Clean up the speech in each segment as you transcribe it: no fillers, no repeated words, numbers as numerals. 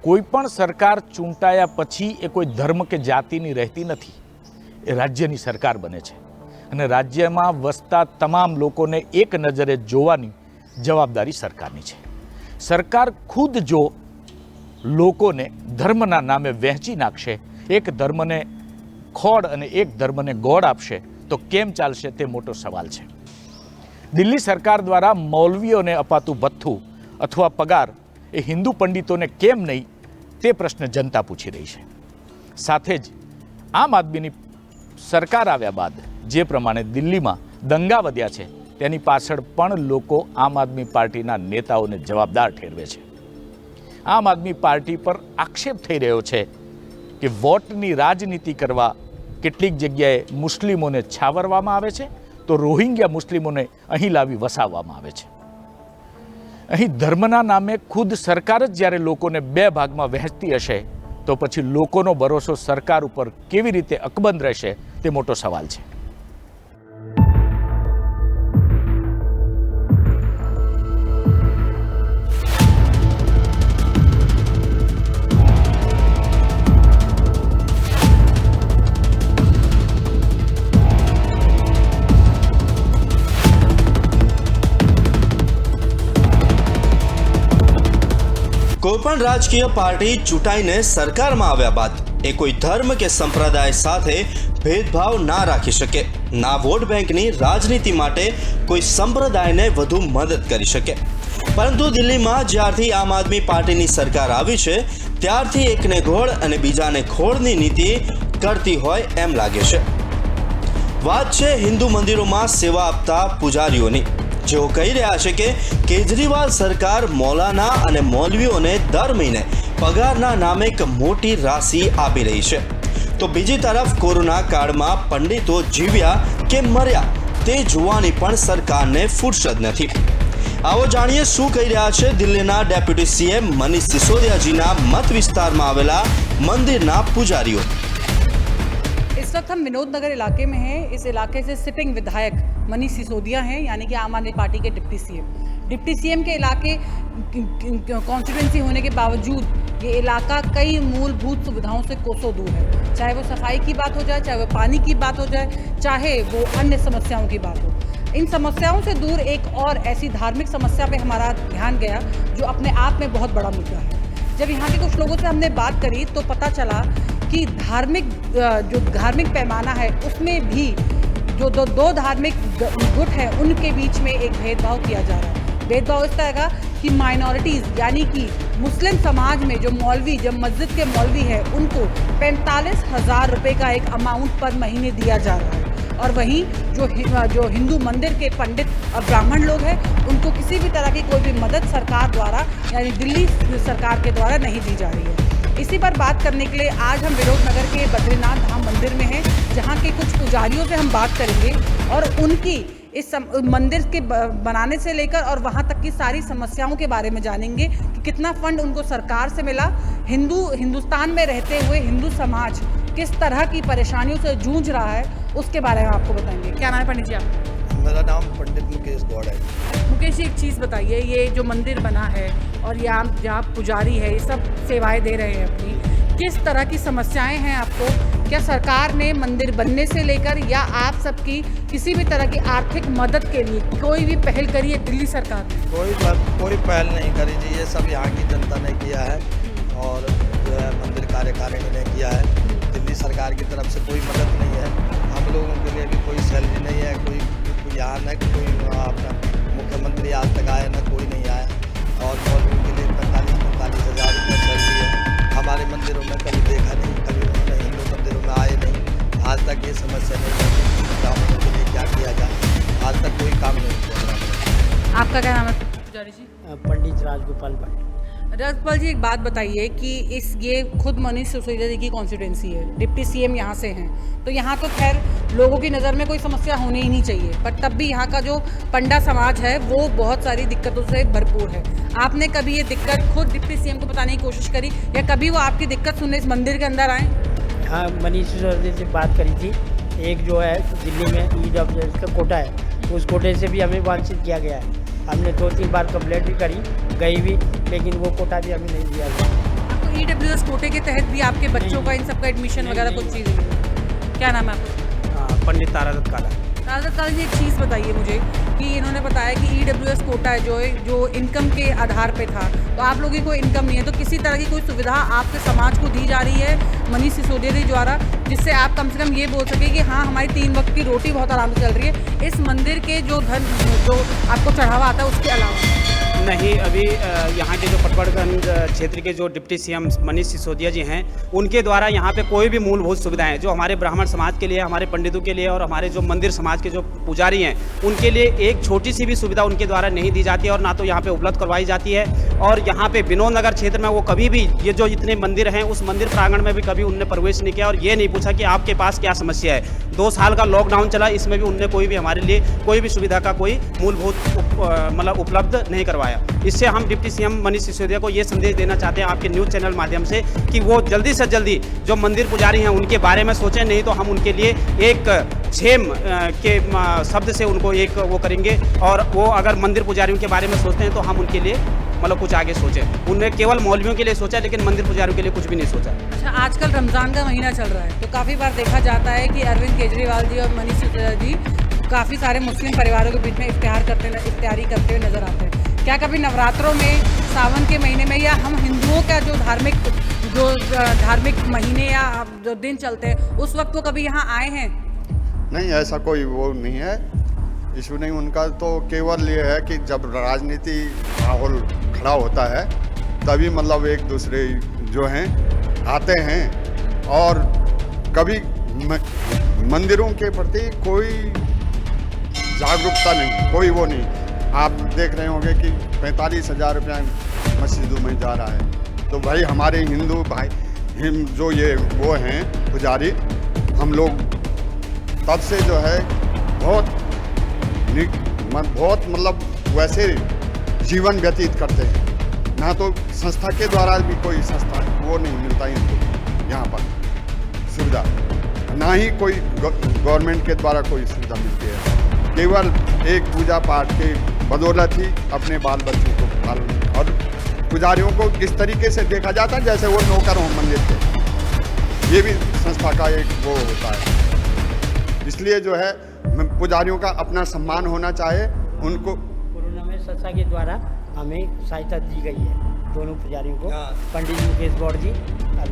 કોઈપણ સરકાર ચૂંટાયા પછી એ કોઈ ધર્મ કે જાતિની રહેતી નથી, એ રાજ્યની સરકાર બને છે અને રાજ્યમાં વસતા તમામ લોકોને એક નજરે જોવાની જવાબદારી સરકારની છે। સરકાર ખુદ જો લોકોને ધર્મના નામે વહેંચી નાખશે, એક ધર્મને ખોડ અને એક ધર્મને ગોળ આપશે તો કેમ ચાલશે તે મોટો સવાલ છે। દિલ્હી સરકાર દ્વારા મૌલવીઓને અપાતું ભથ્થું અથવા પગાર એ હિન્દુ પંડિતોને કેમ નહીં તે પ્રશ્ન જનતા પૂછી રહી છે। સાથે જ આમ આદમીની સરકાર આવ્યા બાદ જે પ્રમાણે દિલ્હીમાં દંગા વધ્યા છે તેની પાછળ પણ લોકો આમ આદમી પાર્ટીના નેતાઓને જવાબદાર ઠેરવે છે। આમ આદમી પાર્ટી પર આક્ષેપ થઈ રહ્યો છે કે વોટની રાજનીતિ કરવા કેટલીક જગ્યાએ મુસ્લિમોને છાવરવામાં આવે છે તો રોહિંગ્યા મુસ્લિમોને અહીં લાવી વસાવવામાં આવે છે। અહીં ધર્મના નામે ખુદ સરકાર જ જ્યારે લોકોને બે ભાગમાં વહેંચતી હશે તો પછી લોકોનો ભરોસો સરકાર ઉપર કેવી રીતે અકબંધ રહેશે તે મોટો સવાલ છે। कोईपण राजकीय पार्टी चूंटाईने सरकार में आव्या बाद ए कोई धर्म के संप्रदाय साथे भेदभाव ना राखी शके, ना वोट बैंकनी राजनीति माटे कोई संप्रदाय ने वधु मदद करी शके। परंतु दिल्ली में ज्यारथी आम आदमी पार्टी नी सरकार आवी छे त्यारथी एकने घोड़ अने बीजाने खोड़नी नीति करती होय एम लागे छे। वात छे हिंदू मंदिरों में सेवा आपता पुजारीओनी, जो कही रहा है कि केजरीवाल सरकार मौलाना और मौलवीओं ने दर महीने पगारना नामे एक मोटी राशि आपी रही है तो बीजी तरफ कोरोना काल में पंडितों जीव्या के मर्या ते जोवानी पण सरकार ने फुर्सत नहीं। आवो जाणीए शुं कही रहा है दिल्लीना डेप्यूटी सीएम मनीष सिसोदियाजीना मत विस्तार में आवेला मंदिरना पुजारीओ। इस वक्त हम विनोद नगर इलाके में हैं। इस इलाके से सिटिंग विधायक मनीष सिसोदिया हैं, यानी कि आम आदमी पार्टी के डिप्टी सीएम। डिप्टी सीएम के इलाके कॉन्स्टिट्यूंसी होने के बावजूद ये इलाका कई मूलभूत सुविधाओं से कोसों दूर है, चाहे वो सफाई की बात हो जाए, चाहे वो पानी की बात हो जाए, चाहे वो अन्य समस्याओं की बात हो। इन समस्याओं से दूर एक और ऐसी धार्मिक समस्या पे हमारा ध्यान गया जो अपने आप में बहुत बड़ा मुद्दा है। जब यहाँ के कुछ लोगों से हमने बात करी तो पता चला कि जो धार्मिक पैमाना है उसमें भी जो दो धार्मिक गुट हैं उनके बीच में एक भेदभाव किया जा रहा है। भेदभाव इस तरह का कि माइनॉरिटीज़ यानी कि मुस्लिम समाज में जो मौलवी, जब मस्जिद के मौलवी है उनको 45,000 रुपये का एक अमाउंट पर महीने दिया जा रहा है, और वहीं जो हिंदू मंदिर के पंडित और ब्राह्मण लोग हैं उनको किसी भी तरह की कोई भी मदद सरकार द्वारा यानी दिल्ली सरकार के द्वारा नहीं दी जा रही है। इसी पर बात करने के लिए आज हम विनोद नगर के बद्रीनाथ धाम मंदिर में हैं, जहां के कुछ पुजारियों से हम बात करेंगे और उनकी इस मंदिर के बनाने से लेकर और वहां तक की सारी समस्याओं के बारे में जानेंगे कि कितना फंड उनको सरकार से मिला, हिंदुस्तान में रहते हुए हिंदू समाज किस तरह की परेशानियों से जूझ रहा है, उसके बारे में आपको बताएंगे। क्या नाम है पंडित जी आपका? मेरा नाम पंडित मुकेश गौड़ है। मुकेश जी, एक चीज़ बताइए, ये जो मंदिर बना है और यहाँ जहाँ पुजारी है ये सब सेवाएं दे रहे हैं अपनी, किस तरह की समस्याएं हैं आपको? क्या सरकार ने मंदिर बनने से लेकर या आप सबकी किसी भी तरह की आर्थिक मदद के लिए कोई भी पहल करी है दिल्ली सरकार ने? कोई पहल नहीं करी जी, ये सब यहाँ की जनता ने किया है और जो है मंदिर कार्यकारिणी ने किया है। दिल्ली सरकार की तरफ से कोई मदद नहीं है, हम लोगों के लिए भी कोई सैलरी नहीं है, कोई यहाँ न कोई अपना मुख्यमंत्री आज तक आया न कोई नहीं आया, और मौलवी के लिए 45,000 रुपये सैलरी है। हमारे मंदिरों में कभी देखा नहीं, कभी उन्होंने हिंदू मंदिरों में आए नहीं, आज तक ये समस्या नहीं है कि ब्राह्मणों के लिए क्या किया जाए, आज तक कोई काम नहीं किया। आपका क्या नाम है पुजारी जी? पंडित राजगोपाल भट्ट। राजगोपाल जी, एक बात बताइए कि ये खुद मनीष सिसोदिया जी की कॉन्स्टिट्यूंसी है, डिप्टी सीएम यहाँ से हैं, तो यहाँ तो खैर लोगों की नज़र में कोई समस्या होनी ही नहीं चाहिए, पर तब भी यहाँ का जो पंडा समाज है वो बहुत सारी दिक्कतों से भरपूर है। आपने कभी ये दिक्कत खुद डिप्टी सीएम को बताने की कोशिश करी या कभी वो आपकी दिक्कत सुनने इस मंदिर के अंदर आए? हाँ, मनीष सिसोदिया से बात करी थी। एक जो है दिल्ली में EWS का कोटा है, उस कोटे से भी हमें वांछित किया गया है। हमने 2-3 बार कंप्लेंट भी करी, गई भी, लेकिन वो कोटा भी हमें नहीं दिया गया। ईडब्ल्यूएस कोटे के तहत भी आपके बच्चों का इन सबका एडमिशन वगैरह कुछ चीज़? क्या नाम है आपका? पंडित तारादत्त काला। तारादत्त काला जी, एक चीज़ बताइए मुझे कि इन्होंने बताया कि ईडब्ल्यूएस कोटा है जो इनकम के आधार पे था, तो आप लोगों की कोई इनकम नहीं है, तो किसी तरह की कोई सुविधा आपके समाज को दी जा रही है मनीष सिसोदिया जी द्वारा, जिससे आप कम से कम ये बोल सके कि हाँ हमारी 3 वक्त की रोटी बहुत आराम से चल रही है, इस मंदिर के जो आपको चढ़ावा आता है उसके अलावा? नहीं, अभी यहाँ के जो पटवारगंज क्षेत्र के जो डिप्टी सीएम मनीष सिसोदिया जी हैं, उनके द्वारा यहाँ पे कोई भी मूलभूत सुविधाएं जो हमारे ब्राह्मण समाज के लिए, हमारे पंडितों के लिए और हमारे जो मंदिर समाज के जो पुजारी हैं उनके लिए एक छोटी सी भी सुविधा उनके द्वारा नहीं दी जाती है और ना तो यहाँ पे उपलब्ध करवाई जाती है। और यहाँ पे विनोद नगर क्षेत्र में वो कभी भी ये जो इतने मंदिर हैं उस मंदिर प्रांगण में भी कभी उनने प्रवेश नहीं किया और ये नहीं पूछा कि आपके पास क्या समस्या है। 2 साल का लॉकडाउन चला, इसमें भी उनने कोई भी हमारे लिए कोई भी सुविधा का कोई मूलभूत मतलब उपलब्ध नहीं करवाया। इससे हम डिप्टी सीएम मनीष सिसोदिया को ये संदेश देना चाहते हैं आपके न्यूज़ चैनल माध्यम से कि वो जल्दी से जल्दी जो मंदिर पुजारी हैं उनके बारे में सोचें, नहीं तो हम उनके लिए एक क्षेम के शब्द से उनको एक वो करेंगे। और वो अगर मंदिर पुजारियों के बारे में सोचते हैं तो हम उनके लिए मतलब कुछ आगे सोचें। उन्होंने केवल मौलवियों के लिए सोचा लेकिन मंदिर पुजारियों के लिए कुछ भी नहीं सोचा। अच्छा, आजकल रमज़ान का महीना चल रहा है, तो काफ़ी बार देखा जाता है कि अरविंद केजरीवाल जी और मनीष सिसोदिया जी काफ़ी सारे मुस्लिम परिवारों के बीच में इफ्तियारी करते हुए नजर आते हैं। क्या कभी नवरात्रों में, सावन के महीने में, या हम हिंदुओं का जो धार्मिक महीने या जो दिन चलते हैं उस वक्त वो कभी यहाँ आए हैं? नहीं, ऐसा कोई वो नहीं है, इशू नहीं उनका। तो केवल ये है कि जब राजनीति माहौल खड़ा होता है तभी मतलब एक दूसरे जो हैं आते हैं और कभी मंदिरों के प्रति कोई जागरूकता नहीं, कोई वो नहीं। आप देख रहे होंगे कि 45,000 रुपया मस्जिदों में जा रहा है, तो भाई हमारे हिंदू भाई जो ये वो हैं पुजारी, हम लोग तब से जो है बहुत मतलब वैसे जीवन व्यतीत करते हैं। ना तो संस्था के द्वारा भी कोई संस्था वो नहीं मिलता इनको यहाँ पर सुविधा, ना ही कोई गवर्नमेंट के द्वारा कोई सुविधा मिलती है। केवल एक पूजा पाठ के बदौलत ही अपने बाल बच्चों को पालन, और पुजारियों को इस तरीके से देखा जाता है जैसे वो नौकर हों मंदिर के। ये भी संस्था का एक वो होता है। इसलिए जो है पुजारियों का अपना सम्मान होना चाहिए। उनको कोरोना में संस्था के द्वारा हमें सहायता दी गई है दोनों पुजारियों को, पंडित मुकेश गौड़ जी।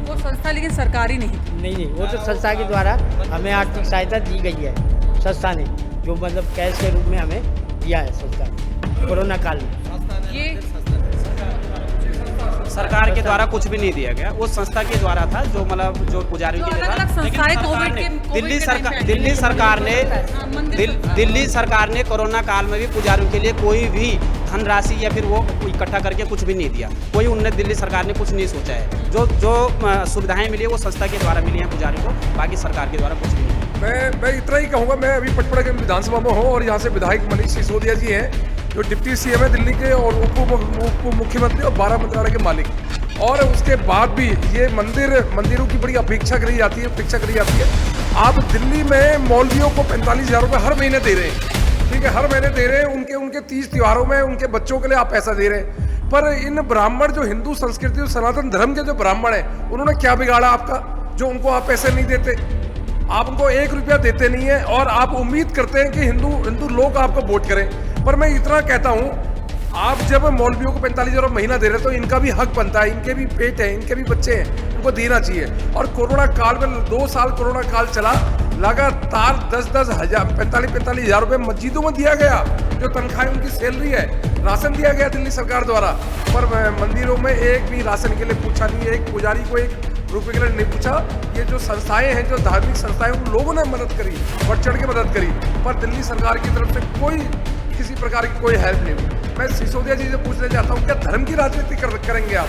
वो संस्था लेकिन सरकारी नहीं, वो तो संस्था के द्वारा हमें आर्थिक सहायता दी गई है संस्था ने, जो मतलब कैश के रूप में हमें दिया है संस्था ने कोरोना काल में। ये सरकार के द्वारा कुछ भी नहीं दिया गया, वो संस्था के द्वारा था जो मतलब जो पुजारियों के द्वारा। दिल्ली सरकार ने कोरोना काल में भी पुजारियों के लिए कोई भी धनराशि या फिर वो इकट्ठा करके कुछ भी नहीं दिया। कोई उनने दिल्ली सरकार ने कुछ नहीं सोचा है। जो सुविधाएं मिली है वो संस्था के द्वारा मिली हैं पुजारियों को, बाकी सरकार के द्वारा कुछ भी नहीं। मैं इतना ही कहूँगा। मैं अभी पटवारगंज विधानसभा में हूँ और यहाँ से विधायक मनीष सिसोदिया जी हैं जो डिप्टी सीएम है दिल्ली के और उप मुख्यमंत्री और 12 मंत्रालय के मालिक। और उसके बाद भी ये मंदिरों की बड़ी अपेक्षा करी जाती है। आप दिल्ली में मौलवियों को 45,000 रुपये हर महीने दे रहे हैं, ठीक है, हर महीने दे रहे हैं। उनके 30 त्योहारों में उनके बच्चों के लिए आप पैसा दे रहे हैं। पर इन ब्राह्मण जो हिंदू संस्कृति और सनातन धर्म के जो ब्राह्मण हैं उन्होंने क्या बिगाड़ा आपका, जो उनको आप पैसे नहीं देते? आप उनको 1 रुपया देते नहीं है और आप उम्मीद करते हैं कि हिंदू लोग आपको वोट करें। पर मैं इतना कहता हूँ, आप जब मौलवियों को 45,000 महीना दे रहे हैं तो इनका भी हक बनता है, इनके भी पेट हैं, इनके भी बच्चे हैं, उनको देना चाहिए। और कोरोना काल में 2 साल कोरोना काल चला, लगातार 10-10 हज़ार 45,000 रुपये मस्जिदों में दिया गया, जो तनख्वाहें उनकी सैलरी है, राशन दिया गया दिल्ली सरकार द्वारा। पर मंदिरों में एक भी राशन के लिए पूछा नहीं, एक पुजारी को 1 रुपये के लिए नहीं पूछा। ये जो संस्थाएं हैं, जो धार्मिक संस्थाएं, उन लोगों ने मदद करी, बढ़ चढ़ के मदद करी, पर दिल्ली सरकार की तरफ से किसी प्रकार की कोई हेल्प नहीं हुई। मैं सिसोदिया जी से पूछना चाहता हूँ, क्या धर्म की राजनीति करेंगे आप?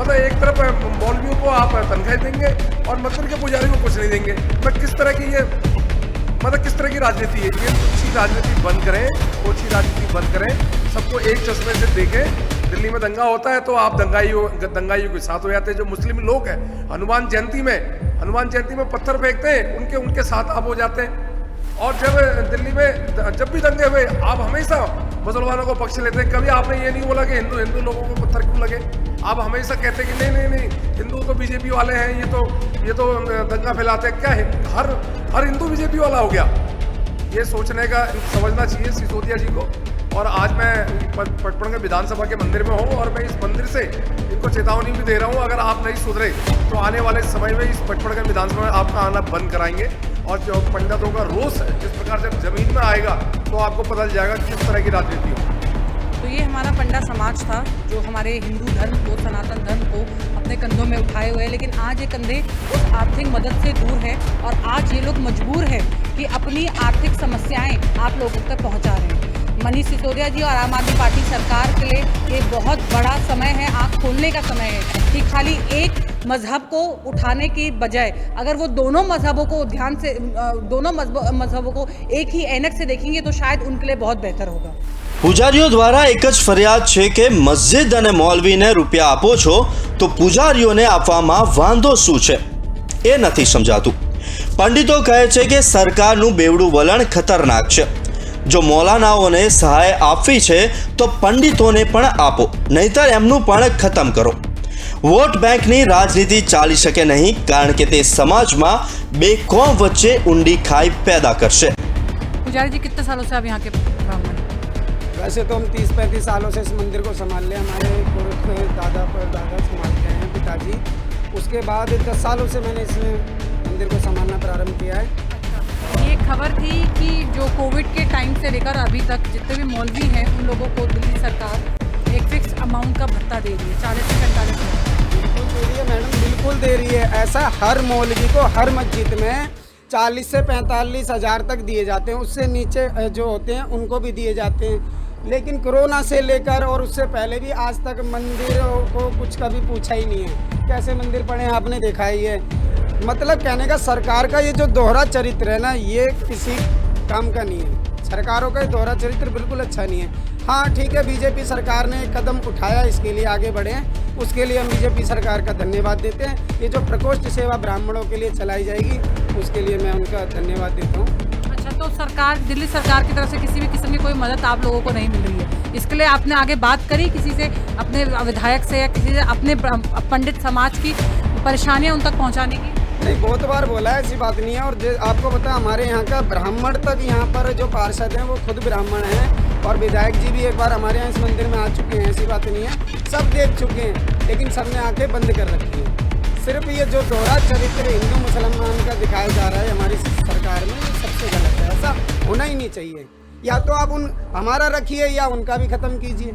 मतलब एक तरफ मौलवियों को आप तनख्वाह देंगे और मंदिर के पुजारी को कुछ नहीं देंगे। मैं किस तरह की राजनीति है ये? अच्छी राजनीति बंद करें, ओछी राजनीति बंद करें, सबको एक चश्मे से देखें। दिल्ली में दंगा होता है तो आप दंगाइयों के साथ हो जाते हैं। जो मुस्लिम लोग हैं हनुमान जयंती में पत्थर फेंकते हैं, उनके साथ आप हो जाते हैं। और जब दिल्ली में जब भी दंगे हुए आप हमेशा मुसलमानों को पक्ष लेते हैं। कभी आपने ये नहीं बोला कि हिंदू लोगों को पत्थर क्यों लगे। आप हमेशा कहते हैं कि नहीं नहीं नहीं हिंदू तो बीजेपी वाले हैं, ये तो दंगा फैलाते हैं। क्या हर हिंदू बीजेपी वाला हो गया? ये सोचने का समझना चाहिए सिसोदिया जी को। और आज मैं पचपड़गा विधानसभा के मंदिर में हूँ और मैं इस मंदिर से इनको चेतावनी भी दे रहा हूँ, अगर आप नहीं सुधरे तो आने वाले समय में इस पचपड़गा विधानसभा में आपका आना बंद कराएंगे। और जो पंडितों का रोष है जिस प्रकार जब जमीन में आएगा तो आपको पता चल जाएगा किस तरह की राजनीति हो। तो ये हमारा पंडा समाज था जो हमारे हिंदू धर्म को, सनातन धर्म को अपने कंधों में उठाए हुए हैं, लेकिन आज ये कंधे उस आर्थिक मदद से दूर है और आज ये लोग मजबूर है कि अपनी आर्थिक समस्याएं आप लोगों तक पहुंचा रहे हैं। मनीष सिसोदिया जी और आम आदमी पार्टी सरकार के लिए ये बहुत बड़ा समय है, आँख खोलने का समय है कि खाली एक मजहब को उठाने की बजाय अगर वो दोनों मजहबों को ध्यान से, दोनों मजहबों को एक ही ऐनक से देखेंगे तो शायद उनके लिए बहुत बेहतर होगा। પૂજારીઓ દ્વારા એક જ ફરિયાદ છે કે મસ્જિદ અને મૌલવીને રૂપિયા આપો છો તો પૂજારીઓને આપવામાં વાંધો શું છે એ નથી સમજાતું। પંડિતો કહે છે કે સરકારનું બેવડું વલણ ખતરનાક છે। જો મૌલાનાઓને સહાય આપવી છે તો પંડિતોને પણ આપો, નહીતર એમનું પણ ખતમ કરો। વોટ બેંકની રાજનીતિ ચાલી શકે નહીં, કારણ કે તે સમાજમાં બે કોમ વચ્ચે ઊંડી ખાઈ पैदा करશે। पुजारी जी, कितने सालों से आप यहाँ के ब्राह्मण? वैसे तो हम 30-35 सालों से इस मंदिर को संभाल ले, हमारे पुरख दादा परदादा संभालते हैं, पिताजी। उसके बाद 10 सालों से मैंने इस मंदिर को संभालना प्रारंभ किया है। ये खबर थी कि जो कोविड के टाइम से लेकर अभी तक जितने भी मौलवी हैं उन लोगों को दिल्ली सरकार एक फिक्स अमाउंट का भत्ता दे रही है, 40 से 45 हज़ार। बिल्कुल दे रही है मैडम, बिल्कुल दे रही है। ऐसा हर मौलवी को हर मस्जिद में 40 से 45 हज़ार तक दिए जाते हैं, उससे नीचे जो होते हैं उनको भी दिए जाते हैं। लेकिन कोरोना से लेकर और उससे पहले भी आज तक मंदिरों को कुछ कभी पूछा ही नहीं है। कैसे मंदिर पड़े हैं आपने देखा ही है। मतलब कहने का सरकार का ये जो दोहरा चरित्र है ना, ये किसी काम का नहीं है। सरकारों का ये दोहरा चरित्र बिल्कुल अच्छा नहीं है। हाँ ठीक है, बीजेपी सरकार ने कदम उठाया, इसके लिए आगे बढ़े हैं, उसके लिए हम बीजेपी सरकार का धन्यवाद देते हैं। ये जो प्रकोष्ठ सेवा ब्राह्मणों के लिए चलाई जाएगी उसके लिए मैं उनका धन्यवाद देता हूँ। अच्छा, तो सरकार, दिल्ली सरकार की तरफ से किसी भी किस्म की कोई मदद आप लोगों को नहीं मिल रही है, इसके लिए आपने आगे बात करी किसी से, अपने विधायक से या किसी से, अपने पंडित समाज की परेशानियां उन तक पहुंचाने की? नहीं, बहुत बार बोला है, ऐसी बात नहीं है। और आपको पता है हमारे यहाँ का ब्राह्मण तक, यहाँ पर जो पार्षद हैं वो खुद ब्राह्मण हैं और विधायक जी भी एक बार हमारे यहाँ इस मंदिर में आ चुके हैं, ऐसी बात नहीं है। सब देख चुके हैं, लेकिन सबने आंखें बंद कर रखी हैं। सिर्फ ये जो दोहरा चरित्र हिंदू मुसलमान का दिखाया जा रहा है हमारी सरकार में, ये सबसे गलत है। ऐसा होना ही नहीं चाहिए। या तो आप हमारा रखिए या उनका भी खत्म कीजिए।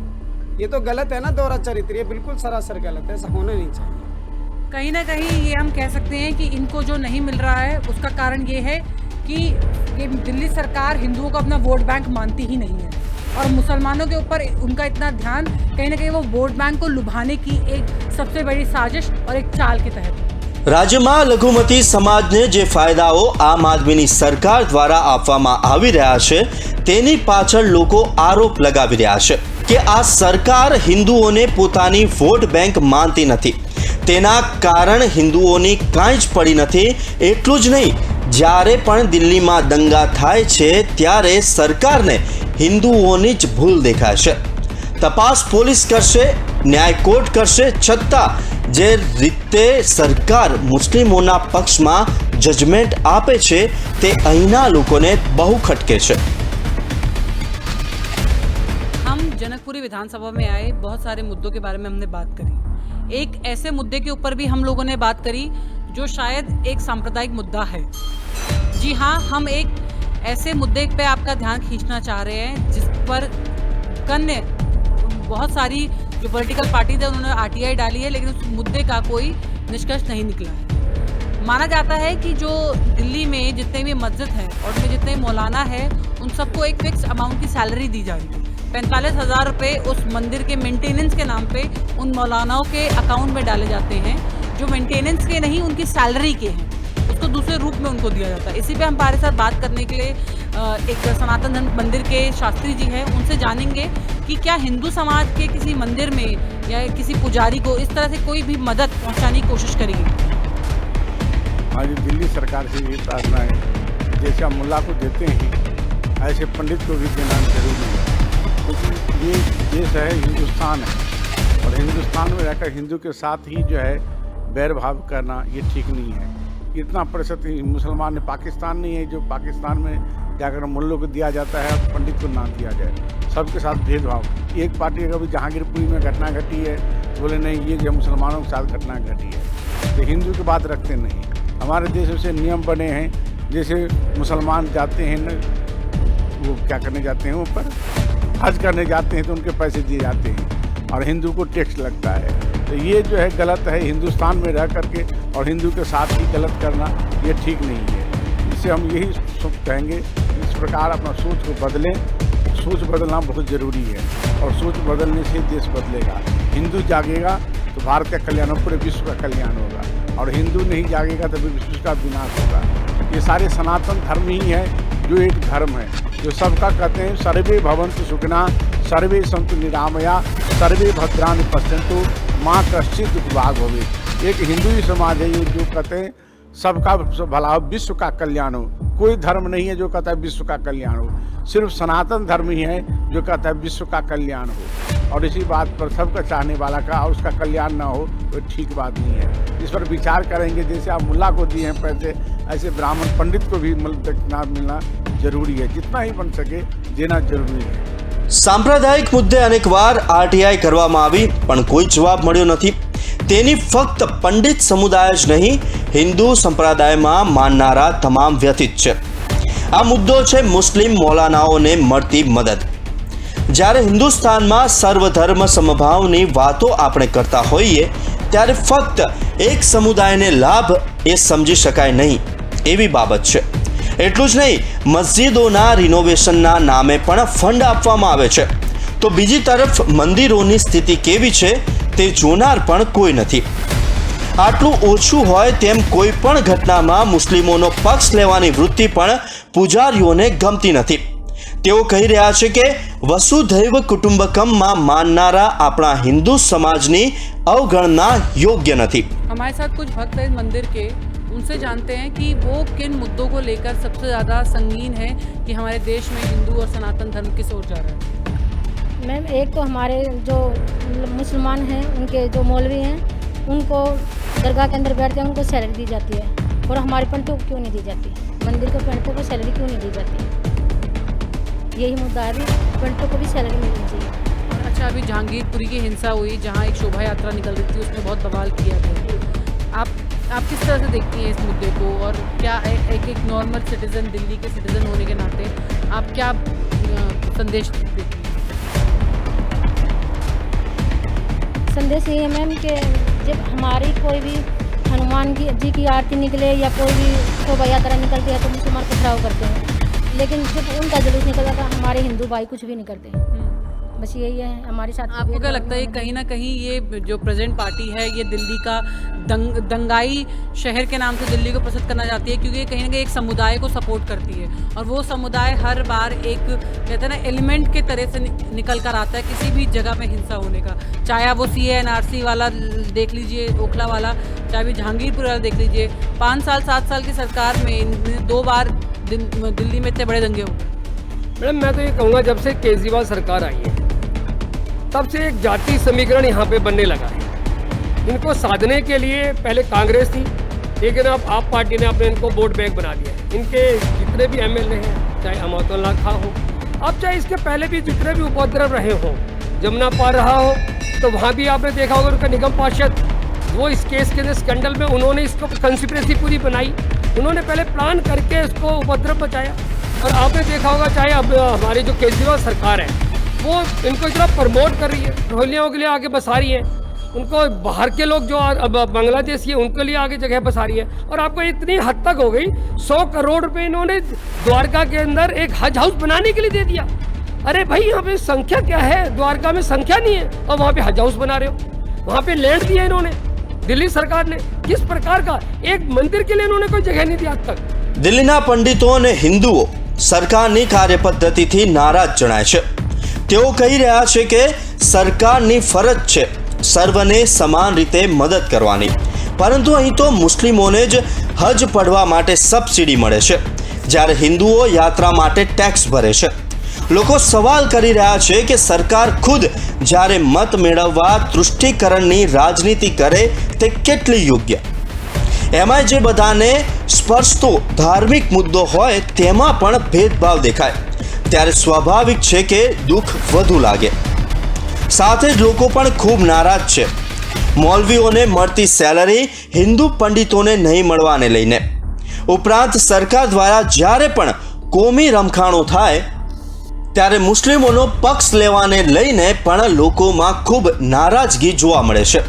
ये तो गलत है ना दोहरा चरित्र, ये बिल्कुल सरासर गलत है, ऐसा होना नहीं चाहिए। कहीं ना कहीं ये हम कह सकते हैं कि इनको जो नहीं मिल रहा है उसका कारण ये है कि ये दिल्ली सरकार हिंदुओं को अपना वोट बैंक मानती ही नहीं है और मुसलमानों के ऊपर उनका इतना ध्यान, कहीं ना कहीं वो वोट बैंक को लुभाने की एक सबसे बड़ी साजिश और एक चाल के तहत। રાજ્યમાં લઘુમતી સમાજને જે ફાયદાઓ આમ આદમીની સરકાર દ્વારા આપવામાં આવી રહ્યા છે તેની પાછળ લોકો આરોપ લગાવી રહ્યા છે કે આ સરકાર હિન્દુઓને પોતાની વોટ બેંક માનતી નથી। તેના કારણ હિન્દુઓની કાંઈ જ પડી નથી। એટલું જ નહીં, જ્યારે પણ દિલ્હીમાં દંગા થાય છે ત્યારે સરકારને હિન્દુઓની જ ભૂલ દેખાય છે। તપાસ પોલીસ કરશે, ન્યાય કોર્ટ કરશે, છતાં જે રીતે સરકાર મુસ્લિમોના પક્ષમાં જજમેન્ટ આપે છે તે અહીંના લોકોને બહુ ખટકે છે। हम जनकपुरी विधानसभा में आए, बहुत सारे मुद्दों के बारे में हमने बात करी। एक ऐसे मुद्दे के ऊपर भी हम लोगों ने बात करी जो शायद एक सांप्रदायिक मुद्दा है। जी हाँ, हम एक ऐसे मुद्दे पे आपका ध्यान खींचना चाह रहे हैं जिस पर कन्या बहुत सारी जो पॉलिटिकल पार्टीज है उन्होंने आरटीआई डाली है, लेकिन उस मुद्दे का कोई निष्कर्ष नहीं निकला है। माना जाता है कि जो दिल्ली में जितने भी मस्जिद हैं और उनमें जितने मौलाना है उन सबको एक फिक्स अमाउंट की सैलरी दी जा रही है। 45,000 रुपये उस मंदिर के मेंटेनेंस के नाम पे उन मौलानाओं के अकाउंट में डाले जाते हैं, जो मेंटेनेंस के नहीं उनकी सैलरी के हैं, उसको दूसरे रूप में उनको दिया जाता है। इसी पे हम हमारे साथ बात करने के लिए एक सनातन धर्म मंदिर के शास्त्री जी हैं, उनसे जानेंगे कि क्या हिंदू समाज के किसी मंदिर में या किसी पुजारी को इस तरह से कोई भी मदद पहुंचाने की कोशिश करेगी। हमारी दिल्ली सरकार से ये प्रार्थना है, जैसे हम मुल्ला को देते हैं ऐसे पंडित को भी देना जरूरी है, क्योंकि ये देश है, हिंदुस्तान है और और हिंदुस्तान में रहकर हिंदू के साथ ही जो है बैर भाव करना ये ठीक नहीं है। इतना प्रतिशत मुसलमान ने पाकिस्तान नहीं है जो पाकिस्तान में जाकर मुल्लों को दिया जाता है, पंडित को ना दिया जाए। सबके साथ भेदभाव। एक पार्टी अगर भी जहांगीरपुरी में घटना घटी है तो बोले नहीं ये जो मुसलमानों के साथ घटना घटी है, तो हिंदू की बात रखते नहीं। हमारे देश में से नियम बने हैं, जैसे मुसलमान जाते हैं न, वो क्या करने जाते हैं, ऊपर हज करने जाते हैं तो उनके पैसे दिए जाते हैं और हिंदू को टैक्स लगता है। तो ये जो है गलत है, हिंदुस्तान में रह करके और हिंदू के साथ ही गलत करना ये ठीक नहीं है। इससे हम यही कहेंगे इस प्रकार अपना सोच को बदलें। सोच बदलना बहुत ज़रूरी है और सोच बदलने से देश बदलेगा। हिंदू जागेगा तो भारत का कल्याण हो, पूरे विश्व का कल्याण होगा, और हिंदू नहीं जागेगा तो विश्व का विनाश होगा। ये सारे सनातन धर्म ही है जो एक धर्म है, जो सबका कहते हैं सर्वे भवन्तु सुखिनः सर्वे सन्तु निरामया सर्वे भद्राणि पश्यन्तु माँ कश्चित् दुर्भाग् भवेत्। एक हिंदू ही समाज है ये जो कहते हैं सबका भला हो, विश्व का कल्याण हो। कोई धर्म नहीं है जो कहता है विश्व का कल्याण हो, सिर्फ सनातन धर्म ही है जो कहता है विश्व का कल्याण हो। और इसी बात पर सबका चाहने वाला का और उसका कल्याण ना हो तो ठीक बात नहीं है। इस पर विचार करेंगे। जैसे आप मुल्ला को दिए हैं पैसे, ऐसे ब्राह्मण पंडित को भी दक्षिणा मिलना जरूरी है, जितना ही बन सके देना जरूरी है। સાંપ્રદાયિક મુદ્દે અનેકવાર આરટીઆઈ કરવામાં આવી પણ કોઈ જવાબ મળ્યો નથી। તેની ફક્ત પંડિત સમુદાય જ નહીં, હિન્દુ સંપ્રદાયમાં માનનારા તમામ વ્યથિત છે। આ મુદ્દો છે મુસ્લિમ મૌલાનાઓને મળતી મદદ। જ્યારે હિન્દુસ્તાનમાં સર્વધર્મ સમભાવની વાતો આપણે કરતા હોઈએ ત્યારે ફક્ત એક સમુદાયને લાભ એ સમજી શકાય નહીં એવી બાબત છે। એટલું જ નહીં, મસ્જિદોના રિનોવેશનના નામે પણ ફંડ આપવામાં આવે છે, તો બીજી તરફ મંદિરોની સ્થિતિ કેવી છે તે જોનાર પણ કોઈ નથી। આટલું ઓછું હોય તેમ કોઈ પણ ઘટનામાં મુસ્લિમોનો પક્ષ લેવાની વૃત્તિ પણ પૂજારીઓને ગમતી નથી। તેઓ કહી રહ્યા છે કે વસુધૈવ કુટુંબકમમાં માનનારા આપણા हिंदू समाजની અવગણના યોગ્ય નથી। हमारे साथ कुछ भक्त हैं मंदिर के, उनसे जानते हैं कि वो किन मुद्दों को लेकर सबसे ज़्यादा संगीन है कि हमारे देश में हिंदू और सनातन धर्म किस ओर जा रहा है। मैम एक तो हमारे जो मुसलमान हैं उनके जो मौलवी हैं उनको दरगाह के अंदर बैठते हैं उनको सैलरी दी जाती है, और हमारे पंडितों को क्यों नहीं दी जाती, मंदिर के पंडितों को सैलरी क्यों नहीं दी जाती। यही मुद्दा है, अभी पंडितों को भी सैलरी मिलनी चाहिए। अच्छा, अभी जहांगीरपुरी की हिंसा हुई जहाँ एक शोभा यात्रा निकल रही थी, उसमें बहुत बवाल किया गया। आप किस तरह से देखती हैं इस मुद्दे को, और क्या एक नॉर्मल सिटीज़न, दिल्ली के सिटीज़न होने के नाते आप क्या संदेश देती हैं? संदेश ये है मैम कि जब हमारी कोई भी हनुमान जी की आरती निकले या कोई भी शोभा यात्रा निकलती है तो मुसलमान पथराव करते हैं, लेकिन जब उनका जुलूस निकलता है हमारे हिंदू भाई कुछ भी नहीं करते। बस यही है हमारे साथ। आपको क्या लगता है कहीं ना कहीं ये जो प्रेजेंट पार्टी है ये दिल्ली का दंगाई शहर के नाम से दिल्ली को प्रसिद्ध करना चाहती है, क्योंकि कहीं ना कहीं एक समुदाय को सपोर्ट करती है और वो समुदाय हर बार एक कहते हैं ना एलिमेंट के तरह से निकल कर आता है किसी भी जगह में हिंसा होने का, चाहे आप वो CA/NRC वाला देख लीजिए, ओखला वाला, चाहे भी जहांगीरपुर वाला देख लीजिए। 5 साल 7 साल की सरकार में 2 बार दिल्ली में इतने बड़े दंगे हो गए। मैडम मैं तो ये कहूँगा जब से केजरीवाल सरकार आई है तब से एक जाति समीकरण यहाँ पे बनने लगा है। इनको साधने के लिए पहले कांग्रेस थी, लेकिन अब आप पार्टी ने अपने इनको वोट बैंक बना दिया है। इनके जितने भी MLA हैं, चाहे अमातुल्लाह खां हो, अब चाहे इसके पहले भी जितने भी उपद्रव रहे हों, जमुना पार रहा हो तो वहाँ भी आपने देखा होगा उनका निगम पार्षद, वो इस केस के स्कैंडल में उन्होंने इसको कंस्पिरेसी पूरी बनाई, उन्होंने पहले प्लान करके इसको उपद्रव बचाया। और आपने देखा होगा चाहे अब हमारी जो केजरीवाल सरकार है वो इनको इतना प्रमोट कर रही है, रोहिंग्याओं के लिए आगे बसा रही है, उनको बाहर के लोग जो अब बांग्लादेशी है उनके लिए आगे जगह बसा रही है। और आपको इतनी हद तक हो गई 100 करोड़ रुपए इन्होंने द्वारका के अंदर एक हज हाउस बनाने के लिए दे दिया। अरे भाई यहाँ पे संख्या क्या है, द्वारका में संख्या नहीं है और वहाँ पे हज हाउस बना रहे हो। वहाँ पे लैंड दिया इन्होंने दिल्ली सरकार ने, किस प्रकार का एक मंदिर के लिए इन्होंने कोई जगह नहीं दी आज तक। દિલ્હીના પંડિતો અને હિન્દુઓ સરકારની કાર્યપદ્ધતિથી નારાજ જણાય છે। તેઓ કહી રહ્યા છે કે સરકારની ફરજ છે સર્વને સમાન રીતે મદદ કરવાની, પરંતુ અહીં તો મુસ્લિમોને જ હજ પઢવા માટે સબસિડી મળે છે, જ્યારે હિન્દુઓ યાત્રા માટે ટેક્સ ભરે છે। લોકો સવાલ કરી રહ્યા છે કે સરકાર ખુદ જ્યારે મત મેળવવા તૃષ્ટિકરણની રાજનીતિ કરે તે કેટલી યોગ્ય, એમાં જે બધાને સ્પર્શતો ધાર્મિક મુદ્દો હોય તેમાં પણ ભેદભાવ દેખાય ત્યારે સ્વાભાવિક છે કે દુઃખ વધુ લાગે। સાથે જ લોકો પણ ખૂબ નારાજ છે। મૌલવીઓને મળતી સેલરી હિન્દુ પંડિતોને નહીં મળવાને લઈને, ઉપરાંત સરકાર દ્વારા જ્યારે પણ કોમી રમખાણો થાય ત્યારે મુસ્લિમોનો પક્ષ લેવાને લઈને પણ લોકોમાં ખૂબ નારાજગી જોવા મળે છે।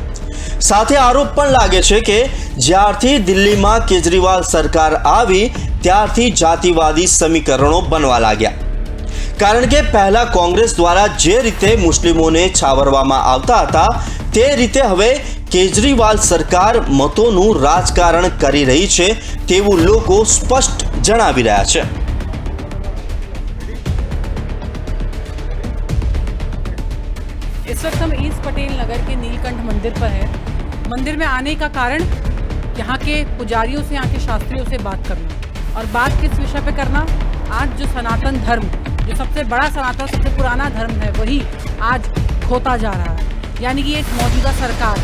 સાથે આરોપ પણ લાગે છે કે જ્યારથી દિલ્હીમાં કેજરીવાલ સરકાર આવી ત્યારથી જાતિવાદી સમીકરણો બનવા લાગ્યા, કારણ કે પહેલા કોંગ્રેસ દ્વારા જે રીતે મુસ્લિમોને છાવરવામાં આવતા હતા તે રીતે હવે કેજરીવાલ સરકાર મતોનું રાજકારણ કરી રહી છે તેવું લોકો સ્પષ્ટ જણાવી રહ્યા છે। इस वक्त हम ईस्ट पटेल नगर के नीलकंठ मंदिर पर हैं। मंदिर में आने का कारण यहाँ के पुजारियों से, यहाँ के शास्त्रियों से बात करना, और बात किस विषय पे करना, आज जो सनातन धर्म, जो सबसे बड़ा सनातन सबसे पुराना धर्म है, वही आज खोता जा रहा है। यानी कि एक मौजूदा सरकार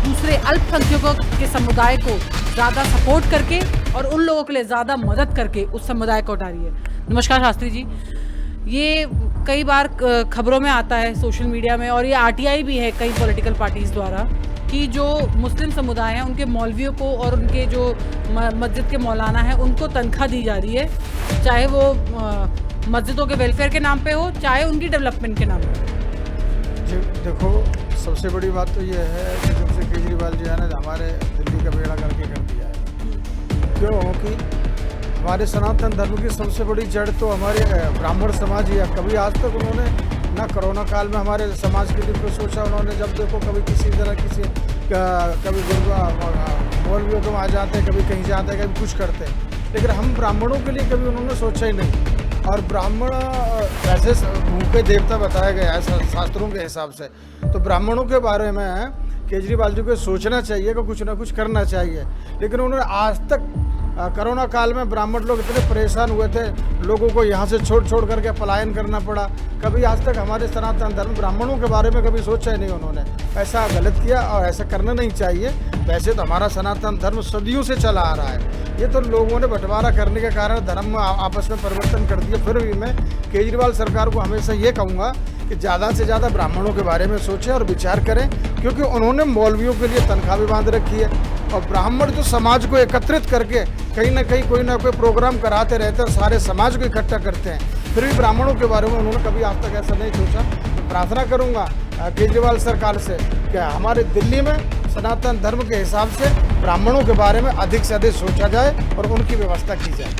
दूसरे अल्पसंख्यकों के समुदाय को ज़्यादा सपोर्ट करके और उन लोगों के लिए ज़्यादा मदद करके उस समुदाय को उठा रही है। नमस्कार शास्त्री जी, ये कई बार खबरों में आता है सोशल मीडिया में, और ये आरटीआई भी है कई पॉलिटिकल पार्टीज़ द्वारा, कि जो मुस्लिम समुदाय हैं उनके मौलवियों को और उनके जो मस्जिद के मौलाना हैं उनको तनख्वाह दी जा रही है, चाहे वो मस्जिदों के वेलफेयर के नाम पे हो, चाहे उनकी डेवलपमेंट के नाम पे। जी देखो, सबसे बड़ी बात तो ये है कि जब से केजरीवाल जी ने हमारे दिल्ली का बेड़ा करके कर दिया है, क्योंकि हमारे सनातन धर्म की सबसे बड़ी जड़ तो हमारे ब्राह्मण समाज ही है। कभी आज तक उन्होंने ना कोरोना काल में हमारे समाज के लिए कोई सोचा उन्होंने, जब देखो कभी किसी तरह कभी मौलवियों को आ जाते हैं, कभी कहीं जाते हैं, कभी कुछ करते हैं, लेकिन हम ब्राह्मणों के लिए कभी उन्होंने सोचा ही नहीं। और ब्राह्मण वैसे भूखे देवता बताया गया है शास्त्रों के हिसाब से, तो ब्राह्मणों के बारे में केजरीवाल जी को सोचना चाहिए कि कुछ ना कुछ करना चाहिए, लेकिन उन्होंने आज तक कोरोना काल में ब्राह्मण लोग इतने परेशान हुए थे, लोगों को यहाँ से छोड़ करके पलायन करना पड़ा। कभी आज तक हमारे सनातन धर्म ब्राह्मणों के बारे में कभी सोचा ही नहीं उन्होंने। ऐसा गलत किया और ऐसा करना नहीं चाहिए। वैसे तो हमारा सनातन धर्म सदियों से चला आ रहा है, ये तो लोगों ने बंटवारा करने के कारण धर्म में आपस में परिवर्तन कर दिया। फिर भी मैं केजरीवाल सरकार को हमेशा ये कहूँगा कि ज़्यादा से ज़्यादा ब्राह्मणों के बारे में सोचें और विचार करें, क्योंकि उन्होंने मौलवियों के लिए तनख्वाह भी बांध रखी है, और ब्राह्मण जो समाज को एकत्रित करके कहीं ना कहीं कोई ना कोई प्रोग्राम कराते रहते हैं, सारे समाज को इकट्ठा करते हैं, फिर भी ब्राह्मणों के बारे में उन्होंने कभी आज तक ऐसा नहीं सोचा। तो प्रार्थना करूँगा केजरीवाल सरकार से कि हमारे दिल्ली में सनातन धर्म के हिसाब से ब्राह्मणों के बारे में अधिक से अधिक सोचा जाए और उनकी व्यवस्था की जाए।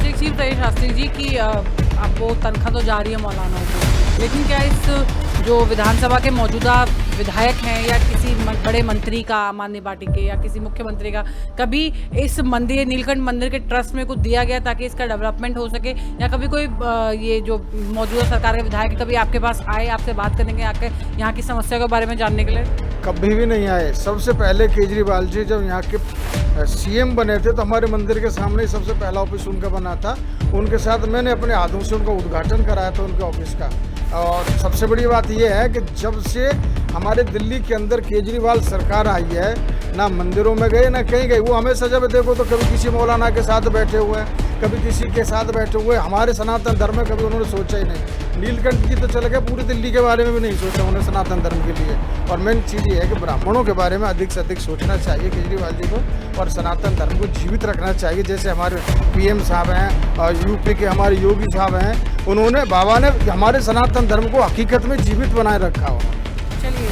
एक चीज़ बताइए शास्त्री जी कि अब वो तनख्वाह तो जा रही है मौलानाओं को, लेकिन क्या इस जो विधानसभा के मौजूदा विधायक हैं या किसी बड़े मंत्री का, आम आदमी पार्टी के या किसी मुख्यमंत्री का, कभी इस मंदिर नीलकंठ मंदिर के ट्रस्ट में कुछ दिया गया ताकि इसका डेवलपमेंट हो सके, या कभी कोई ये जो मौजूदा सरकार के विधायक कभी आपके पास आए आपसे बात करने के, आके यहाँ की समस्या के बारे में जानने के लिए? कभी भी नहीं आए। सबसे पहले केजरीवाल जी जब यहाँ के सीएम बने थे तो हमारे मंदिर के सामने ही सबसे पहला ऑफिस उनका बना था। उनके साथ मैंने अपने हाथों से उनका उद्घाटन कराया था उनके ऑफिस का। और सबसे बड़ी बात यह है कि जब से हमारे दिल्ली के अंदर केजरीवाल सरकार आई है, ना मंदिरों में गए ना कहीं गए, वो हमेशा जब देखो तो कभी किसी मौलाना के साथ बैठे हुए हैं, कभी किसी के साथ बैठे हुए। हमारे सनातन धर्म में कभी उन्होंने सोचा ही नहीं। नीलकंठ जी तो चले गए, पूरी दिल्ली के बारे में भी नहीं सोचा उन्होंने सनातन धर्म के लिए। और मेन चीज़ ये है कि ब्राह्मणों के बारे में अधिक से अधिक सोचना चाहिए केजरीवाल जी को, और सनातन धर्म को जीवित रखना चाहिए। जैसे हमारे पीएम साहब हैं और यूपी के हमारे योगी साहब हैं, उन्होंने बाबा ने हमारे सनातन धर्म को हकीकत में जीवित बनाए रखा हो। चलिए,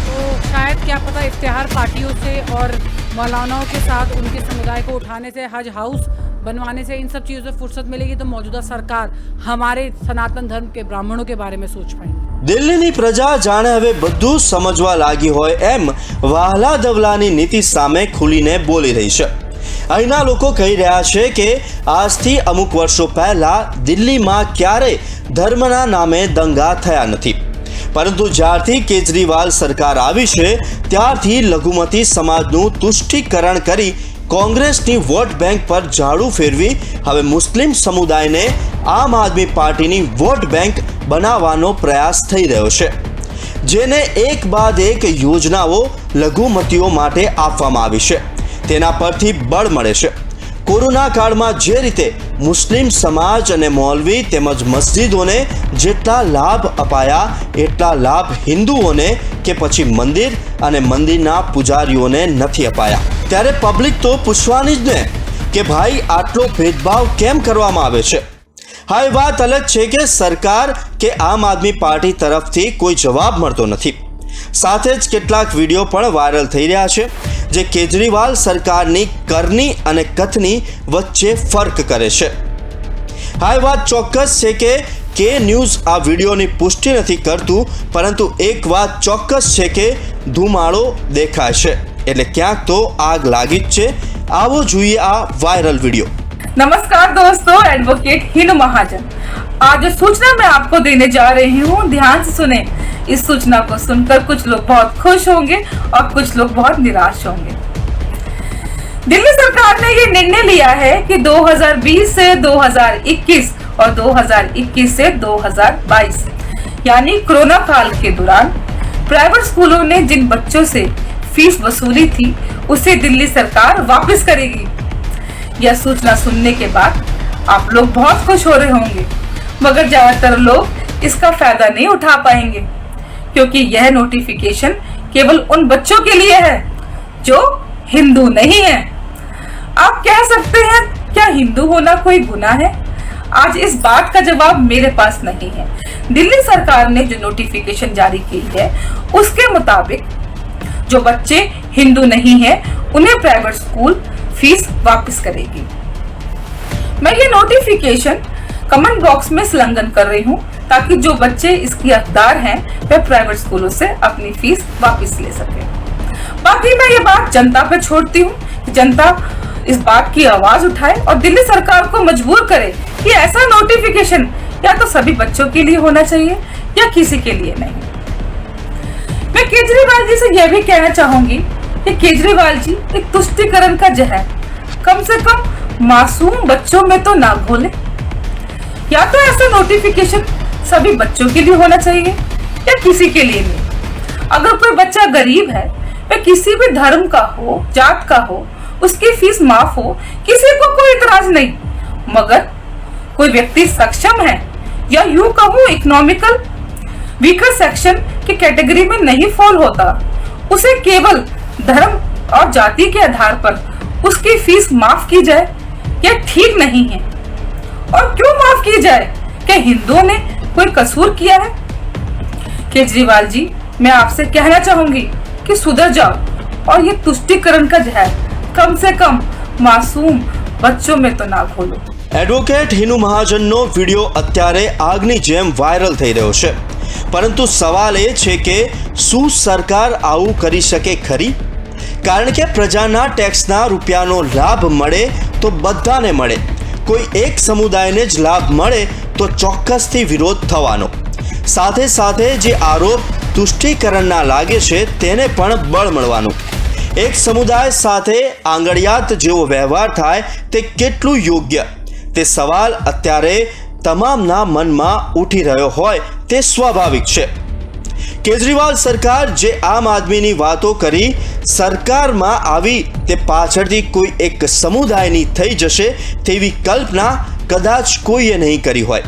तो शायद क्या पता इफ्तिहार पार्टियों से और मौलानाओं के साथ उनके समुदाय को उठाने से, हज हाउस बनवाने से, इन सब चीज़ों से फुर्सत मिलेगी तो मौजूदा सरकार हमारे सनातन धर्म के ब्राह्मणों के बारे में सोच पाएंगे। દિલ્હીની પ્રજા જાણે હવે બધું સમજવા લાગી હોય એમ વહાલા દવલાની નીતિ સામે ખુલીને બોલી રહી છે। અહીંના લોકો કહી રહ્યા છે કે આજથી અમુક વર્ષો પહેલા દિલ્હીમાં ક્યારેય ધર્મના નામે દંગા થયા નથી, પરંતુ જ્યારથી કેજરીવાલ સરકાર આવી છે ત્યારથી લઘુમતી સમાજનું તુષ્ટિકરણ કરી કોંગ્રેસની વોટ બેંક પર ઝાડુ ફેરવી હવે મુસ્લિમ સમુદાયને આમ આદમી પાર્ટીની વોટ બેંક બનાવવાનો પ્રયાસ થઈ રહ્યો છે, જેને એક બાદ એક યોજનાઓ લઘુમતીઓ માટે આપવામાં આવી છે તેના પરથી બળ મળે છે। કોરોના કાળમાં જે રીતે મુસ્લિમ સમાજ અને મૌલવી તેમજ મસ્જિદોને જેટલા લાભ અપાયા એટલા લાભ હિન્દુઓને કે પછી મંદિર અને મંદિરના પૂજારીઓને નથી અપાયા। ત્યારે પબ્લિક તો પૂછવાની જ ને કે ભાઈ આટલો ભેદભાવ કેમ કરવામાં આવે છે। હા, એ વાત અલગ છે કે સરકાર કે આમ આદમી પાર્ટી તરફથી કોઈ જવાબ મળતો નથી। સાથે જ કેટલાક વિડીયો પણ વાયરલ થઈ રહ્યા છે જે કેજરીવાલ સરકારની કરની અને કથની વચ્ચે ફર્ક કરે છે। હા, એ વાત ચોક્કસ છે કે ન્યૂઝ આ વિડીયોની પુષ્ટિ નથી કરતું, પરંતુ એક વાત ચોક્કસ છે કે ધુમાડો દેખાય છે એટલે ક્યાંક તો આગ લાગી જ છે। આવો જોઈએ આ વાयरल वीडियो। नमस्कार दोस्तों, एडवोकेट हिनु महाजन। आज जो सूचना मैं आपको देने जा रही हूँ, ध्यान से सुने। इस सूचना को सुनकर कुछ लोग बहुत खुश होंगे और कुछ लोग बहुत निराश होंगे। दिल्ली सरकार ने ये निर्णय लिया है कि 2020 से 2021 और 2021 से 2022 यानी कोरोना काल के दौरान प्राइवेट स्कूलों ने जिन बच्चों से फीस वसूली थी उसे दिल्ली सरकार वापस करेगी। यह सूचना सुनने के बाद आप लोग बहुत खुश हो रहे होंगे, मगर ज्यादातर लोग इसका फायदा नहीं उठा पाएंगे क्योंकि यह नोटिफिकेशन केवल उन बच्चों के लिए है जो हिंदू नहीं है। आप कह सकते हैं क्या हिंदू होना कोई गुनाह है? आज इस बात का जवाब मेरे पास नहीं है। दिल्ली सरकार ने जो नोटिफिकेशन जारी की है उसके मुताबिक जो बच्चे हिंदू नहीं है उन्हें प्राइवेट स्कूल फीस वापस करेगी। मैं ये नोटिफिकेशन कमेंट बॉक्स में संलग्न कर रही हूँ ताकि जो बच्चे इसके हकदार हैं वे प्राइवेट स्कूलों से अपनी फीस वापस ले सके। बाकी मैं ये बात जनता पे छोड़ती हूँ कि जनता इस बात की आवाज उठाए और दिल्ली सरकार को मजबूर करे कि ऐसा नोटिफिकेशन या तो सभी बच्चों के लिए होना चाहिए या किसी के लिए नहीं। मैं केजरीवाल जी से यह भी कहना चाहूंगी कि केजरीवाल जी एक तुष्टिकरण का जहर कम से कम मासूम बच्चों में तो ना घोले। या तो ऐसा नोटिफिकेशन सभी बच्चों के लिए होना चाहिए या किसी के लिए नहीं। अगर कोई बच्चा गरीब है, वह किसी भी धर्म का हो, जात का हो, उसकी फीस माफ हो, किसी को कोई इतराज नहीं। मगर कोई व्यक्ति सक्षम है या यूं कहूं इकोनॉमिकल वीकर सेक्शन की कैटेगरी में नहीं फॉल होता, उसे केवल धर्म और जाति के आधार पर उसकी फीस माफ की जाए, यह ठीक नहीं है। और क्यों माफ की जाए? क्या हिंदुओं ने कोई कसूर किया है? केजरीवाल जी, मैं आपसे कहना चाहूंगी कि सुधर जाओ और ये तुष्टिकरण का जहर कम से कम मासूम बच्चों में तो ना घोलो। એડવોકેટ હિનુ મહાજનનો વિડીયો અત્યારે આગની જેમ વાયરલ થઈ રહ્યો છે, પરંતુ સવાલ એ છે કે શું સરકાર આવું કરી શકે ખરી? કારણ કે પ્રજાના ટેક્સના રૂપિયાનો લાભ મળે તો બધાને મળે, કોઈ એક સમુદાયને જ લાભ મળે તો ચોક્કસથી વિરોધ થવાનો। સાથે સાથે જે આરોપ તુષ્ટિકરણના લાગે છે તેને પણ બળ મળવાનું। એક સમુદાય સાથે આંગળિયાત જેવો વ્યવહાર થાય તે કેટલું યોગ્ય? તે સવાલ અત્યારે તમામના મનમાં ઉઠી રહ્યો હોય તે સ્વાભાવિક છે। કેજરીવાલ સરકાર જે આમ આદમીની વાતો કરી સરકારમાં આવી તે પાછળથી કોઈ એક સમુદાયની થઈ જશે તેવી કલ્પના કદાચ કોઈએ નહીં કરી હોય।